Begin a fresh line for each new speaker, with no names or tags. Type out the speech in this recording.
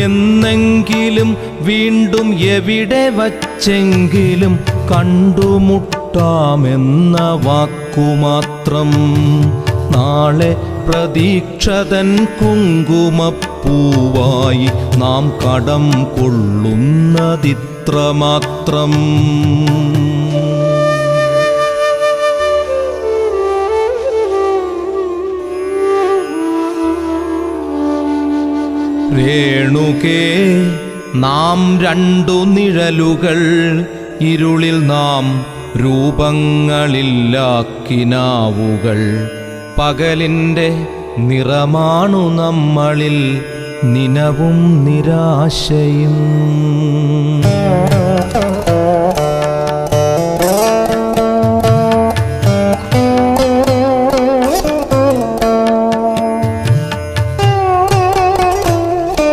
എന്നെങ്കിലും വീണ്ടും എവിടെ വച്ചെങ്കിലും കണ്ടുമുട്ടാമെന്ന വാക്കുമാത്രം. നാളെ പ്രതീക്ഷതൻ കുങ്കുമപ്പൂവായി നാം കടം കൊള്ളുന്നതിത്രമാത്രം. രേണുകേ, നാം രണ്ടു നിഴലുകൾ, ഇരുളിൽ നാം രൂപങ്ങളില്ലാക്കിനാവുകൾ. പകലിൻ്റെ നിറമാണു നമ്മളിൽ നിനവും നിരാശയും.